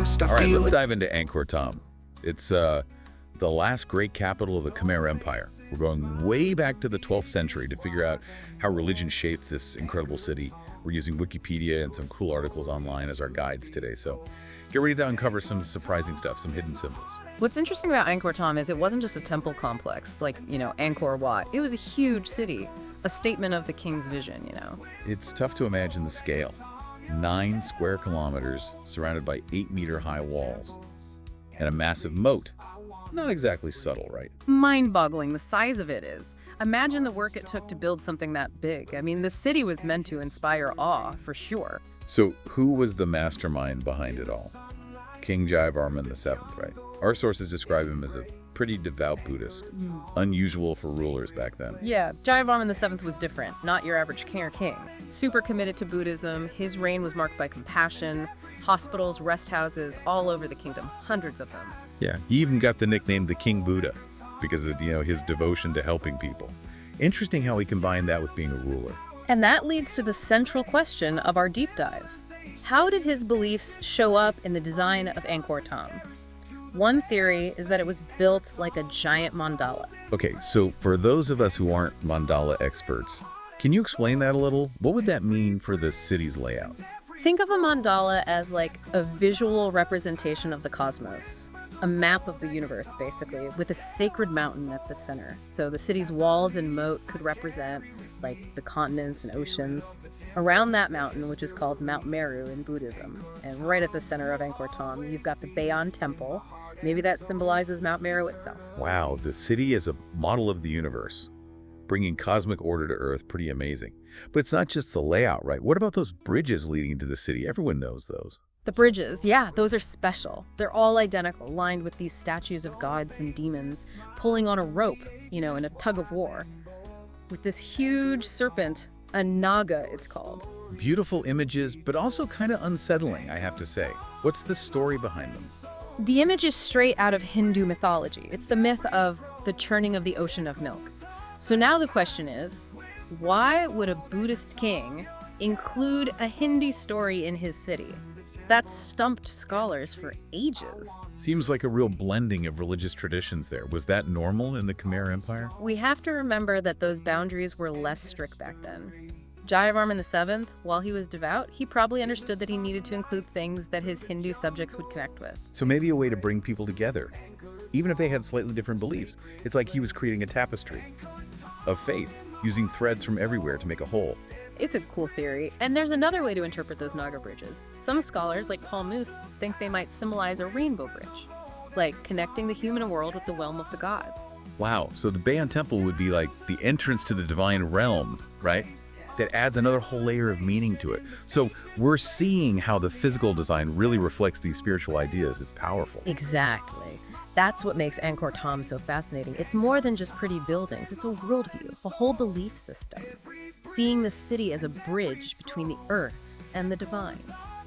lost. All right, let's dive into Angkor Thom. It's the last great capital of the Khmer Empire. We're going way back to the 12th century to figure out how religion shaped this incredible city. We're using Wikipedia and some cool articles online as our guides today, so get ready to uncover some surprising stuff, some hidden symbols. What's interesting about Angkor Thom is it wasn't just a temple complex like, Angkor Wat. It was a huge city, a statement of the king's vision, It's tough to imagine the scale. 9 square kilometers surrounded by 8-meter-high walls and a massive moat. Not exactly subtle, right? Mind-boggling, the size of it is. Imagine the work it took to build something that big. I mean, the city was meant to inspire awe, for sure. So who was the mastermind behind it all? King Jayavarman VII, right? Our sources describe him as a pretty devout Buddhist, unusual for rulers back then. Yeah, Jayavarman VII was different, not your average king or king. Super committed to Buddhism, his reign was marked by compassion, hospitals, rest houses, all over the kingdom, hundreds of them. Yeah, he even got the nickname the King Buddha because of, his devotion to helping people. Interesting how he combined that with being a ruler. And that leads to the central question of our deep dive. How did his beliefs show up in the design of Angkor Thom? One theory is that it was built like a giant mandala. Okay, so for those of us who aren't mandala experts, can you explain that a little? What would that mean for the city's layout? Think of a mandala as like a visual representation of the cosmos. A map of the universe, basically, with a sacred mountain at the center. So the city's walls and moat could represent, like, the continents and oceans. Around that mountain, which is called Mount Meru in Buddhism, and right at the center of Angkor Thom, you've got the Bayon Temple. Maybe that symbolizes Mount Meru itself. Wow, the city is a model of the universe, bringing cosmic order to Earth. Pretty amazing. But it's not just the layout, right? What about those bridges leading to the city? Everyone knows those. The bridges, yeah, those are special. They're all identical, lined with these statues of gods and demons pulling on a rope, in a tug-of-war. With this huge serpent, a naga it's called. Beautiful images, but also kind of unsettling, I have to say. What's the story behind them? The image is straight out of Hindu mythology. It's the myth of the churning of the ocean of milk. So now the question is, why would a Buddhist king include a Hindu story in his city? That's stumped scholars for ages. Seems like a real blending of religious traditions there. Was that normal in the Khmer Empire? We have to remember that those boundaries were less strict back then. Jayavarman VII, while he was devout, he probably understood that he needed to include things that his Hindu subjects would connect with. So maybe a way to bring people together, even if they had slightly different beliefs. It's like he was creating a tapestry of faith, using threads from everywhere to make a whole. It's a cool theory, and there's another way to interpret those Naga bridges. Some scholars, like Paul Moose, think they might symbolize a rainbow bridge, like connecting the human world with the realm of the gods. Wow, so the Bayon Temple would be like the entrance to the divine realm, right? That adds another whole layer of meaning to it. So we're seeing how the physical design really reflects these spiritual ideas. It's powerful. Exactly. That's what makes Angkor Thom so fascinating. It's more than just pretty buildings. It's a worldview, a whole belief system. Seeing the city as a bridge between the earth and the divine.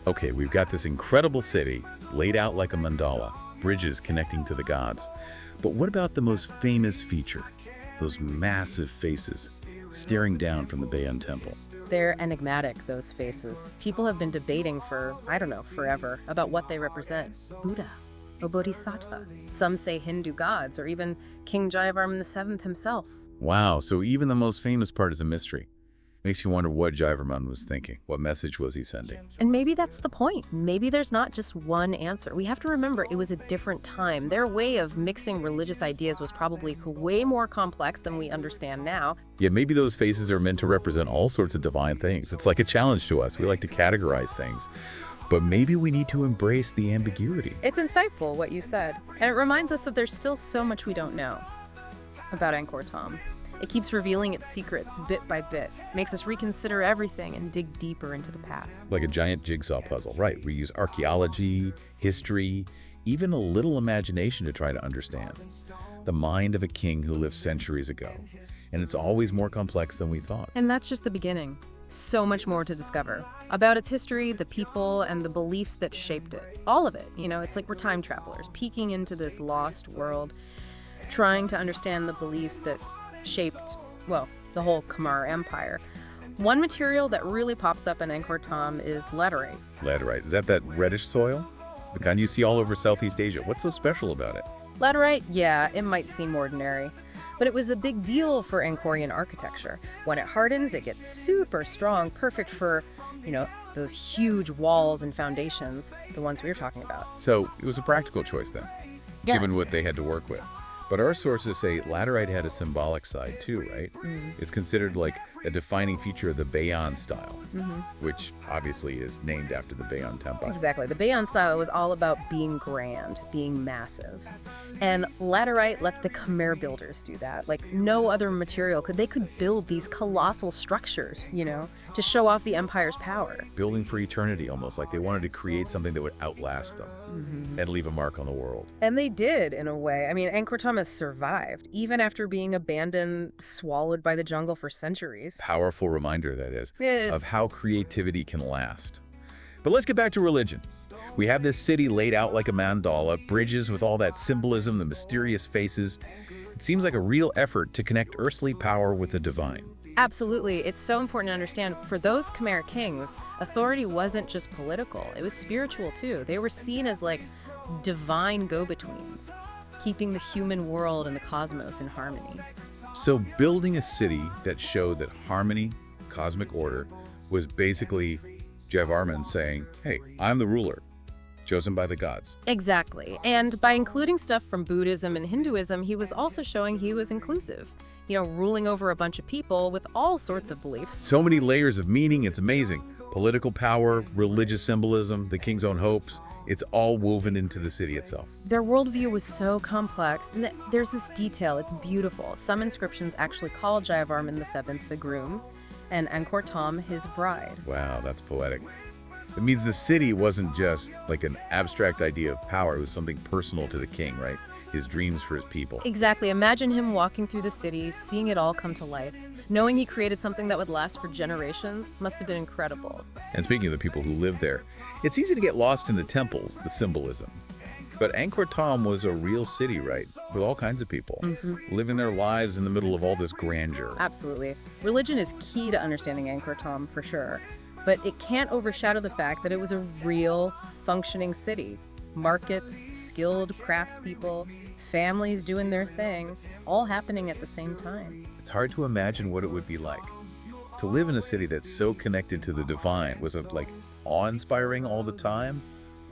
Okay, we've got this incredible city laid out like a mandala, bridges connecting to the gods. But what about the most famous feature? Those massive faces staring down from the Bayon Temple. They're enigmatic, those faces. People have been debating for, forever about what they represent. Buddha or Bodhisattva. Some say Hindu gods or even King Jayavarman VII himself. Wow, so even the most famous part is a mystery. Makes you wonder what Jayavarman was thinking. What message was he sending? And maybe that's the point. Maybe there's not just one answer. We have to remember it was a different time. Their way of mixing religious ideas was probably way more complex than we understand now. Yeah, maybe those faces are meant to represent all sorts of divine things. It's like a challenge to us. We like to categorize things. But maybe we need to embrace the ambiguity. It's insightful what you said. And it reminds us that there's still so much we don't know about Angkor Thom. It keeps revealing its secrets bit by bit, makes us reconsider everything and dig deeper into the past. Like a giant jigsaw puzzle, right? We use archaeology, history, even a little imagination to try to understand the mind of a king who lived centuries ago. And it's always more complex than we thought. And that's just the beginning. So much more to discover about its history, the people, and the beliefs that shaped it. All of it. It's like we're time travelers, peeking into this lost world, trying to understand the beliefs that shaped, the whole Khmer Empire. One material that really pops up in Angkor Thom is laterite. Laterite, is that reddish soil? The kind you see all over Southeast Asia. What's so special about it? Laterite, yeah, it might seem ordinary, but it was a big deal for Angkorian architecture. When it hardens, it gets super strong, perfect for, those huge walls and foundations, the ones we were talking about. So it was a practical choice then, Yeah. given what they had to work with. But our sources say laterite had a symbolic side too, right? It's considered like a defining feature of the Bayon style, which obviously is named after the Bayon Temple. Exactly. The Bayon style was all about being grand, being massive. And laterite let the Khmer builders do that. Like no other material they could build these colossal structures, to show off the empire's power. Building for eternity almost, like they wanted to create something that would outlast them and leave a mark on the world. And they did, in a way. I mean, Angkor Thom has survived, even after being abandoned, swallowed by the jungle for centuries. Powerful reminder, that is, Yes. of how creativity can last. But let's get back to religion. We have this city laid out like a mandala, bridges with all that symbolism, the mysterious faces. It seems like a real effort to connect earthly power with the divine. Absolutely. It's so important to understand, for those Khmer kings, authority wasn't just political. It was spiritual, too. They were seen as, divine go-betweens, keeping the human world and the cosmos in harmony. So building a city that showed that harmony, cosmic order, was basically Jayavarman saying, hey, I'm the ruler, chosen by the gods. Exactly. And by including stuff from Buddhism and Hinduism, he was also showing he was inclusive. Ruling over a bunch of people with all sorts of beliefs. So many layers of meaning, it's amazing. Political power, religious symbolism, the king's own hopes, it's all woven into the city itself. Their worldview was so complex, and there's this detail, it's beautiful. Some inscriptions actually call Jayavarman VII the groom, and Angkor Thom his bride. Wow, that's poetic. It means the city wasn't just like an abstract idea of power, it was something personal to the king, right? His dreams for his people. Exactly. Imagine him walking through the city, seeing it all come to life. Knowing he created something that would last for generations must have been incredible. And speaking of the people who live there, it's easy to get lost in the temples, the symbolism. But Angkor Thom was a real city, right? With all kinds of people, living their lives in the middle of all this grandeur. Absolutely. Religion is key to understanding Angkor Thom, for sure. But it can't overshadow the fact that it was a real, functioning city. Markets, skilled craftspeople, families doing their thing, all happening at the same time. It's hard to imagine what it would be like to live in a city that's so connected to the divine. Was it awe-inspiring all the time,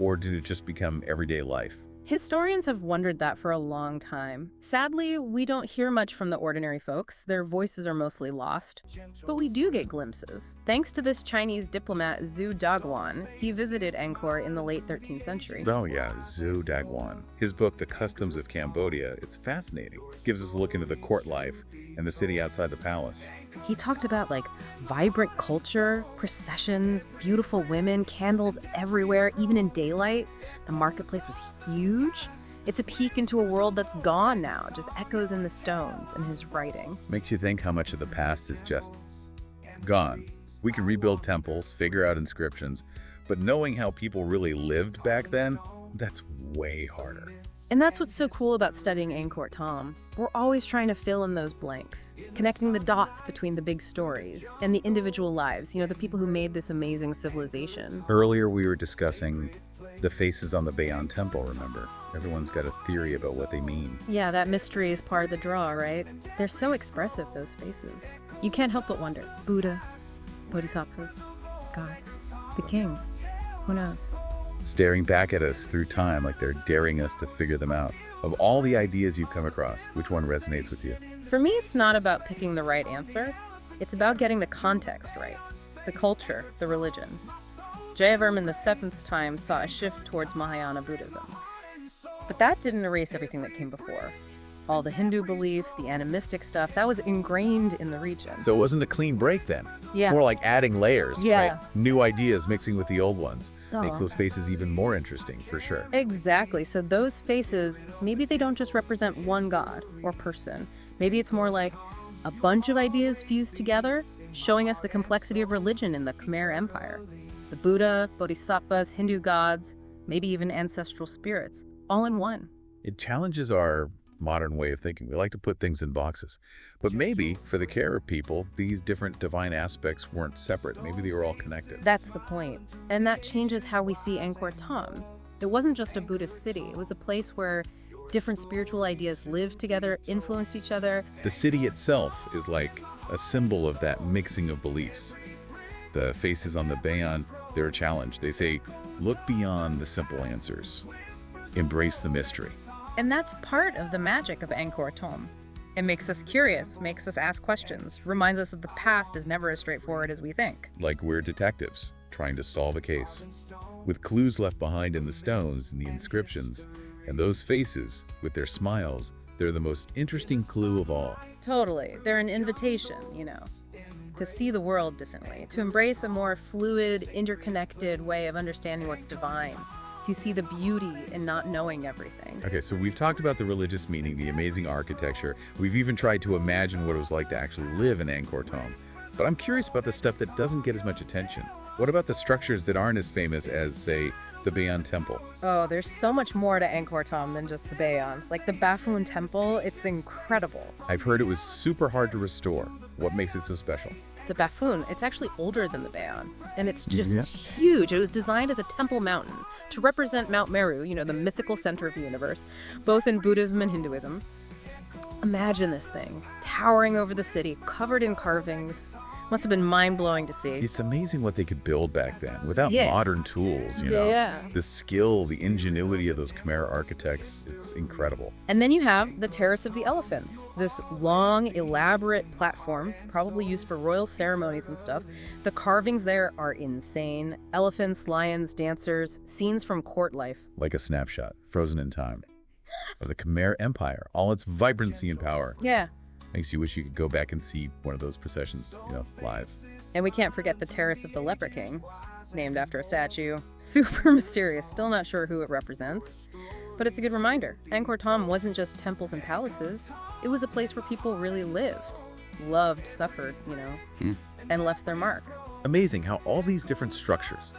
or did it just become everyday life? Historians have wondered that for a long time. Sadly, we don't hear much from the ordinary folks. Their voices are mostly lost. But we do get glimpses. Thanks to this Chinese diplomat Zhu Daguan, he visited Angkor in the late 13th century. Oh yeah, Zhu Daguan. His book, The Customs of Cambodia, it's fascinating. Gives us a look into the court life and the city outside the palace. He talked about vibrant culture, processions, beautiful women, candles everywhere, even in daylight. The marketplace was huge. It's a peek into a world that's gone now, just echoes in the stones and his writing. Makes you think how much of the past is just gone. We can rebuild temples, figure out inscriptions, but knowing how people really lived back then, that's way harder. And that's what's so cool about studying Angkor Thom. We're always trying to fill in those blanks, connecting the dots between the big stories and the individual lives, the people who made this amazing civilization. Earlier we were discussing the faces on the Bayon Temple, remember? Everyone's got a theory about what they mean. Yeah, that mystery is part of the draw, right? They're so expressive, those faces. You can't help but wonder. Buddha, Bodhisattvas, gods, the king. Who knows? Staring back at us through time like they're daring us to figure them out. Of all the ideas you've come across, which one resonates with you? For me, it's not about picking the right answer. It's about getting the context right. The culture, the religion. Jayavarman VII's time saw a shift towards Mahayana Buddhism. But that didn't erase everything that came before. All the Hindu beliefs, the animistic stuff, that was ingrained in the region. So it wasn't a clean break then? Yeah. More like adding layers, Yeah. right? New ideas mixing with the old ones. Makes Aw. those faces even more interesting, for sure. Exactly. So those faces, maybe they don't just represent one god or person. Maybe it's more like a bunch of ideas fused together, showing us the complexity of religion in the Khmer Empire. The Buddha, Bodhisattvas, Hindu gods, maybe even ancestral spirits, all in one. It challenges our modern way of thinking. We like to put things in boxes. But maybe, for the care of people, these different divine aspects weren't separate. Maybe they were all connected. That's the point. And that changes how we see Angkor Thom. It wasn't just a Buddhist city. It was a place where different spiritual ideas lived together, influenced each other. The city itself is like a symbol of that mixing of beliefs. The faces on the Bayon, they're a challenge. They say, look beyond the simple answers. Embrace the mystery. And that's part of the magic of Angkor Thom. It makes us curious, makes us ask questions, reminds us that the past is never as straightforward as we think. Like we're detectives trying to solve a case. With clues left behind in the stones and the inscriptions, and those faces, with their smiles, they're the most interesting clue of all. Totally. They're an invitation, to see the world differently, to embrace a more fluid, interconnected way of understanding what's divine, to see the beauty in not knowing everything. Okay, so we've talked about the religious meaning, the amazing architecture. We've even tried to imagine what it was like to actually live in Angkor Thom. But I'm curious about the stuff that doesn't get as much attention. What about the structures that aren't as famous as, say, the Bayon Temple? Oh, there's so much more to Angkor Thom than just the Bayon. Like the Bayon Temple, it's incredible. I've heard it was super hard to restore. What makes it so special? The Bayon, it's actually older than the Bayon, and it's just huge. It was designed as a temple mountain to represent Mount Meru, the mythical center of the universe, both in Buddhism and Hinduism. Imagine this thing, towering over the city, covered in carvings. Must have been mind-blowing to see. It's amazing what they could build back then without modern tools, The skill, the ingenuity of those Khmer architects, it's incredible. And then you have the Terrace of the Elephants, this long, elaborate platform, probably used for royal ceremonies and stuff. The carvings there are insane. Elephants, lions, dancers, scenes from court life. Like a snapshot, frozen in time, of the Khmer Empire, all its vibrancy and power. Yeah. Makes you wish you could go back and see one of those processions, live. And we can't forget the Terrace of the Leper King, named after a statue. Super mysterious, still not sure who it represents. But it's a good reminder. Angkor Thom wasn't just temples and palaces. It was a place where people really lived, loved, suffered, and left their mark. Amazing how all these different structures,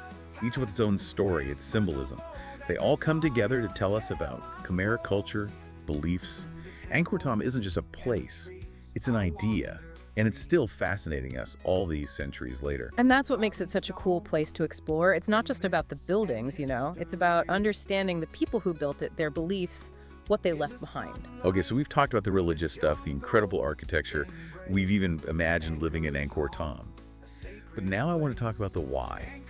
each with its own story, its symbolism, they all come together to tell us about Khmer culture, beliefs. Angkor Thom isn't just a place. It's an idea, and it's still fascinating us all these centuries later. And that's what makes it such a cool place to explore. It's not just about the buildings, It's about understanding the people who built it, their beliefs, what they left behind. Okay, so we've talked about the religious stuff, the incredible architecture. We've even imagined living in Angkor Thom. But now I want to talk about the why.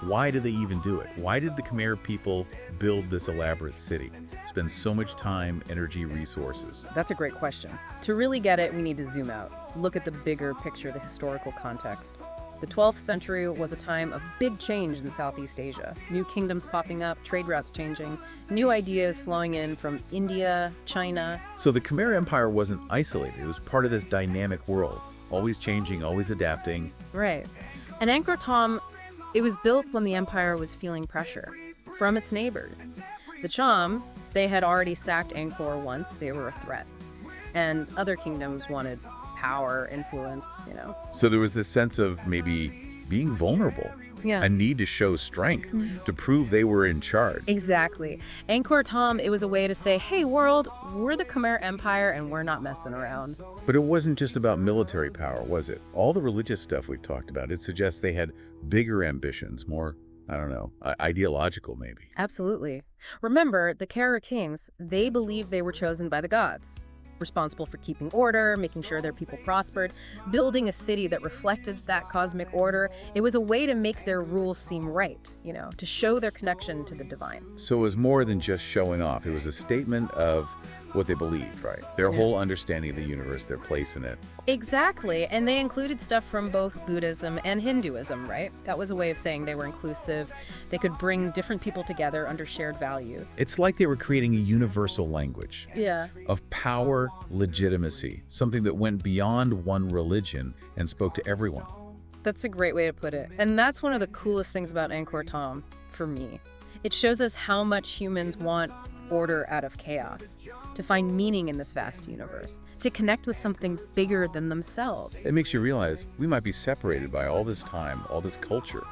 Why did they even do it? Why did the Khmer people build this elaborate city? Spend so much time, energy, resources? That's a great question. To really get it, we need to zoom out. Look at the bigger picture, the historical context. The 12th century was a time of big change in Southeast Asia. New kingdoms popping up, trade routes changing, new ideas flowing in from India, China. So the Khmer Empire wasn't isolated. It was part of this dynamic world, always changing, always adapting. Right. And Angkor Thom, it was built when the empire was feeling pressure from its neighbors. The Chams, they had already sacked Angkor once. They were a threat. And other kingdoms wanted power, influence, So there was this sense of maybe being vulnerable. Yeah. A need to show strength, to prove they were in charge. Exactly. Angkor Thom, it was a way to say, hey, world, we're the Khmer Empire and we're not messing around. But it wasn't just about military power, was it? All the religious stuff we've talked about, it suggests they had bigger ambitions, more, ideological maybe. Absolutely. Remember, the Khmer kings, they believed they were chosen by the gods, responsible for keeping order, making sure their people prospered, building a city that reflected that cosmic order. It was a way to make their rules seem right, to show their connection to the divine. So it was more than just showing off. It was a statement of what they believed, right? Their whole understanding of the universe, their place in it. Exactly. And they included stuff from both Buddhism and Hinduism, right? That was a way of saying they were inclusive. They could bring different people together under shared values. It's like they were creating a universal language. Yeah. Of power, legitimacy, something that went beyond one religion and spoke to everyone. That's a great way to put it. And that's one of the coolest things about Angkor Thom, for me. It shows us how much humans want order out of chaos, to find meaning in this vast universe, to connect with something bigger than themselves. It makes you realize we might be separated by all this time, all this culture,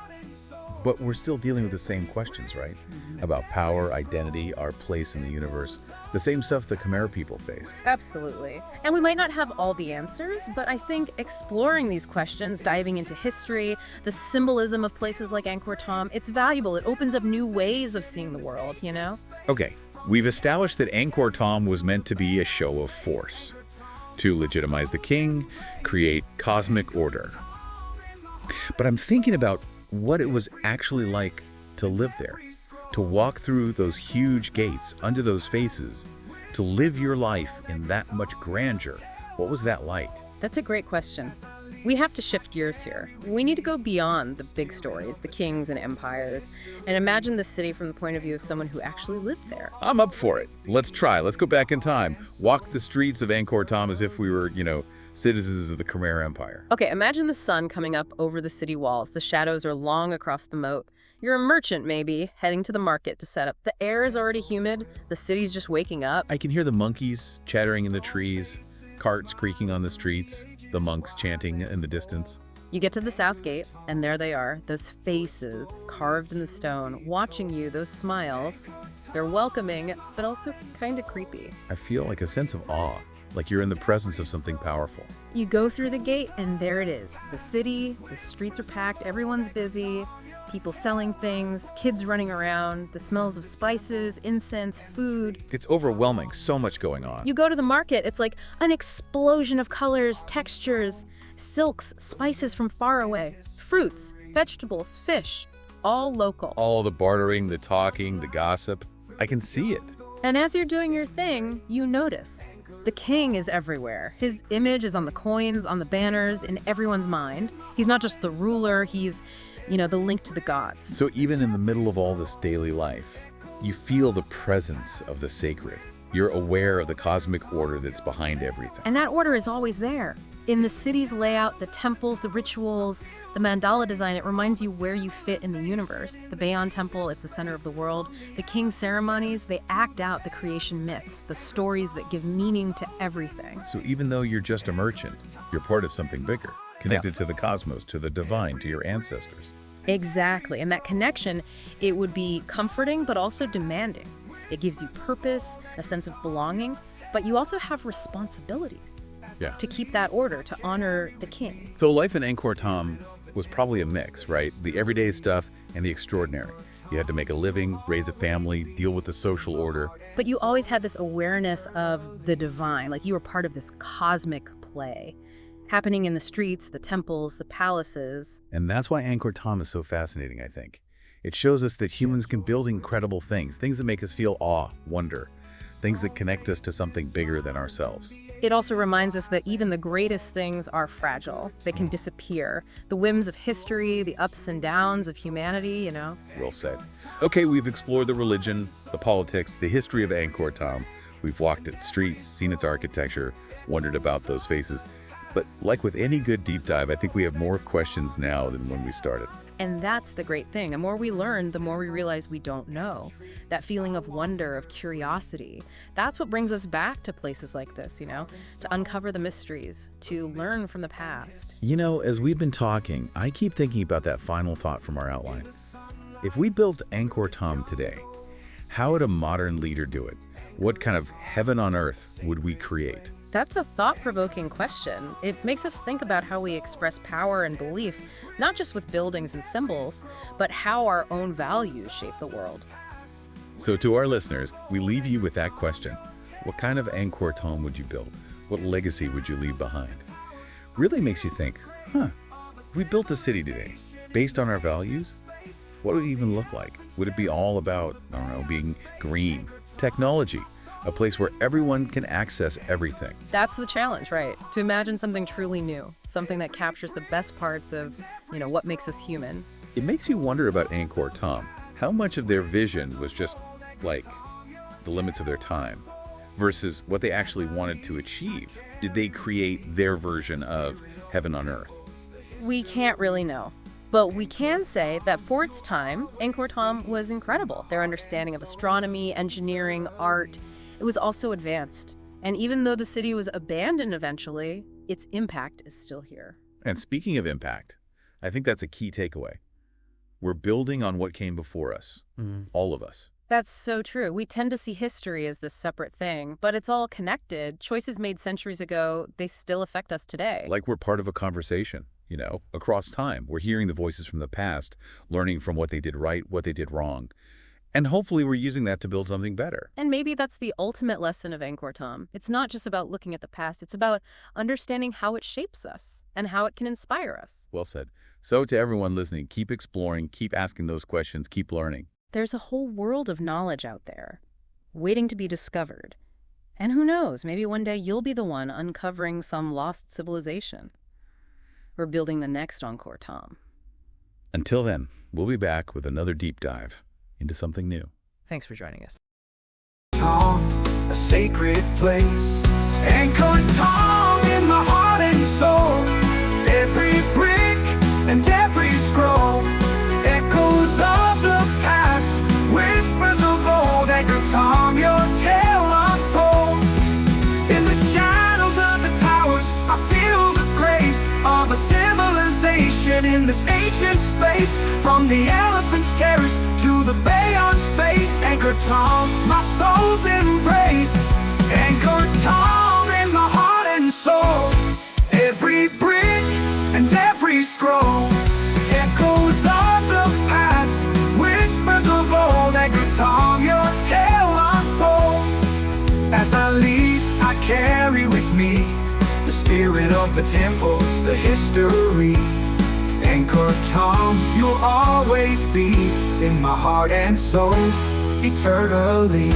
But we're still dealing with the same questions, right? About power, identity, our place in the universe. The same stuff the Khmer people faced. Absolutely. And we might not have all the answers, but I think exploring these questions, diving into history, the symbolism of places like Angkor Thom, it's valuable. It opens up new ways of seeing the world, you know? Okay, we've established that Angkor Thom was meant to be a show of force, to legitimize the king, create cosmic order. But I'm thinking about what it was actually like to live there, to walk through those huge gates, under those faces, to live your life in that much grandeur. What was that like? That's a great question. We have to shift gears here. We need to go beyond the big stories, the kings and empires, and imagine the city from the point of view of someone who actually lived there. I'm up for it. Let's try. Let's go back in time. Walk the streets of Angkor Thom as if we were, citizens of the Khmer Empire. Okay, imagine the sun coming up over the city walls. The shadows are long across the moat. You're a merchant, maybe, heading to the market to set up. The air is already humid. The city's just waking up. I can hear the monkeys chattering in the trees, carts creaking on the streets, the monks chanting in the distance. You get to the south gate, and there they are, those faces carved in the stone, watching you, those smiles. They're welcoming, but also kind of creepy. I feel like a sense of awe, like you're in the presence of something powerful. You go through the gate, and there it is. The city, the streets are packed, everyone's busy, people selling things, kids running around, the smells of spices, incense, food. It's overwhelming, so much going on. You go to the market, it's like an explosion of colors, textures, silks, spices from far away, fruits, vegetables, fish, all local. All the bartering, the talking, the gossip. I can see it. And as you're doing your thing, you notice. The king is everywhere. His image is on the coins, on the banners, in everyone's mind. He's not just the ruler, he's, the link to the gods. So even in the middle of all this daily life, you feel the presence of the sacred. You're aware of the cosmic order that's behind everything. And that order is always there. In the city's layout, the temples, the rituals, the mandala design, it reminds you where you fit in the universe. The Bayon Temple, it's the center of the world. The king's ceremonies, they act out the creation myths, the stories that give meaning to everything. So even though you're just a merchant, you're part of something bigger, connected to the cosmos, to the divine, to your ancestors. Exactly. And that connection, it would be comforting, but also demanding. It gives you purpose, a sense of belonging, but you also have responsibilities. To keep that order, to honor the king. So life in Angkor Thom was probably a mix, right? The everyday stuff and the extraordinary. You had to make a living, raise a family, deal with the social order. But you always had this awareness of the divine, like you were part of this cosmic play, happening in the streets, the temples, the palaces. And that's why Angkor Thom is so fascinating, I think. It shows us that humans can build incredible things that make us feel awe, wonder, things that connect us to something bigger than ourselves. It also reminds us that even the greatest things are fragile. They can disappear. The whims of history, the ups and downs of humanity, Well said. Okay, we've explored the religion, the politics, the history of Angkor Thom. We've walked its streets, seen its architecture, wondered about those faces. But like with any good deep dive, I think we have more questions now than when we started. And that's the great thing. The more we learn, the more we realize we don't know. That feeling of wonder, of curiosity, that's what brings us back to places like this, to uncover the mysteries, to learn from the past. As we've been talking, I keep thinking about that final thought from our outline. If we built Angkor Thom today, how would a modern leader do it? What kind of heaven on earth would we create? That's a thought-provoking question. It makes us think about how we express power and belief, not just with buildings and symbols, but how our own values shape the world. So to our listeners, we leave you with that question. What kind of Angkor Thom would you build? What legacy would you leave behind? Really makes you think, if we built a city today, based on our values, what would it even look like? Would it be all about, being green, technology, a place where everyone can access everything? That's the challenge, right? To imagine something truly new, something that captures the best parts of, what makes us human. It makes you wonder about Angkor Thom. How much of their vision was just like the limits of their time versus what they actually wanted to achieve? Did they create their version of heaven on earth? We can't really know. But we can say that for its time, Angkor Thom was incredible. Their understanding of astronomy, engineering, art, it was also advanced. And even though the city was abandoned eventually, its impact is still here. And speaking of impact, I think that's a key takeaway. We're building on what came before us, all of us. That's so true. We tend to see history as this separate thing, but it's all connected. Choices made centuries ago, they still affect us today. Like we're part of a conversation, across time. We're hearing the voices from the past, learning from what they did right, what they did wrong. And hopefully we're using that to build something better. And maybe that's the ultimate lesson of Angkor Thom. It's not just about looking at the past, it's about understanding how it shapes us and how it can inspire us. Well said. So to everyone listening, keep exploring, keep asking those questions, keep learning. There's a whole world of knowledge out there, waiting to be discovered. And who knows, maybe one day you'll be the one uncovering some lost civilization. We're building the next Angkor Thom. Until then, we'll be back with another deep dive into something new. Thanks for joining us. Thom, a sacred place. Angkor Thom in my heart and soul. Every brick and every scroll, echoes of the past, whispers of old. Angkor Thom, your tale unfolds. In the shadows of the towers, I feel the grace of a civilization in this ancient space. From the elephant's terrace to the Bayon's face, Angkor Thom, my soul's embrace. Angkor Thom in my heart and soul. Every brick and every scroll, echoes of the past, whispers of old. Angkor Thom, your tale unfolds. As I leave, I carry with me the spirit of the temples, the history. Angkor Thom, you'll always be in my heart and soul, eternally.